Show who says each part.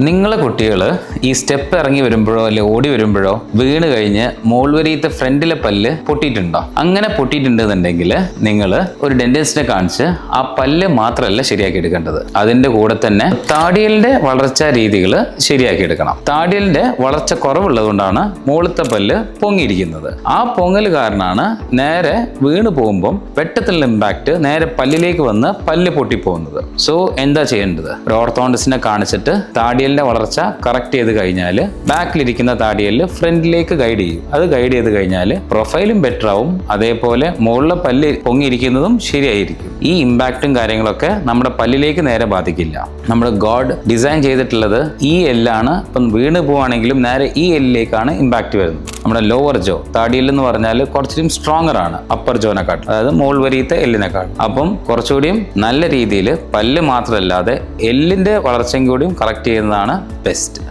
Speaker 1: നിങ്ങളെ കുട്ടികൾ ഈ സ്റ്റെപ്പ് ഇറങ്ങി വരുമ്പോഴോ അല്ലെ ഓടി വരുമ്പോഴോ വീണ് കഴിഞ്ഞ് മോൾവരിയത്തെ ഫ്രണ്ടിലെ പല്ല് പൊട്ടിയിട്ടുണ്ടോ? അങ്ങനെ പൊട്ടിയിട്ടുണ്ടെന്നുണ്ടെങ്കിൽ നിങ്ങൾ ഒരു ഡെന്റിസ്റ്റിനെ കാണിച്ച് ആ പല്ല് മാത്രമല്ല ശരിയാക്കി എടുക്കേണ്ടത്, അതിന്റെ കൂടെ തന്നെ താടിയലിന്റെ വളർച്ചാ രീതികൾ ശരിയാക്കി എടുക്കണം. താടിയലിന്റെ വളർച്ച കുറവുള്ളത് കൊണ്ടാണ് മുകളിലത്തെ പല്ല് പൊങ്ങിയിരിക്കുന്നത്. ആ പൊങ്ങൽ കാരണമാണ് നേരെ വീണ് പോകുമ്പോൾ വെട്ടത്തിലുള്ള ഇമ്പാക്ട് നേരെ പല്ലിലേക്ക് വന്ന് പല്ല് പൊട്ടിപ്പോകുന്നത്. സോ എന്താ ചെയ്യേണ്ടത്? ഒരു ഓർത്തോണ്ടിസ്റ്റിനെ കാണിച്ചിട്ട് താടിയലിന്റെ വളർച്ച കറക്റ്റ് ചെയ്ത് കഴിഞ്ഞാൽ ബാക്കിലിരിക്കുന്ന താടിയലിൽ ഫ്രണ്ടിലേക്ക് ഗൈഡ് ചെയ്യും. അത് ഗൈഡ് ചെയ്ത് കഴിഞ്ഞാൽ പ്രൊഫൈലും ബെറ്റർ ആവും, അതേപോലെ മുകളിലെ പല്ല് പൊങ്ങിയിരിക്കുന്നതും ശരിയായിരിക്കും. ഈ ഇമ്പാക്റ്റും കാര്യങ്ങളൊക്കെ നമ്മുടെ പല്ലിലേക്ക് നേരെ ബാധിക്കില്ല. നമ്മുടെ ഗോഡ് ഡിസൈൻ ചെയ്തിട്ടുള്ളത് ഈ എല്ലാണ്. ഇപ്പം വീണ് പോവുകയാണെങ്കിലും നേരെ ഈ എല്ലിലേക്കാണ് ഇമ്പാക്റ്റ് വരുന്നത്. നമ്മുടെ ലോവർ ജോ താടിയിൽ എന്ന് പറഞ്ഞാൽ കുറച്ചുകൂടി സ്ട്രോങ്ങർ ആണ് അപ്പർ ജോനെക്കാട്ടും, അതായത് മോൾ വരിയത്തെ എല്ലിനെക്കാട്ടും. അപ്പം കുറച്ചുകൂടിയും നല്ല രീതിയിൽ പല്ല് മാത്രമല്ലാതെ എല്ലിന്റെ വളർച്ചയും കൂടിയും കറക്റ്റ് ചെയ്യുന്നതാണ് ബെസ്റ്റ്.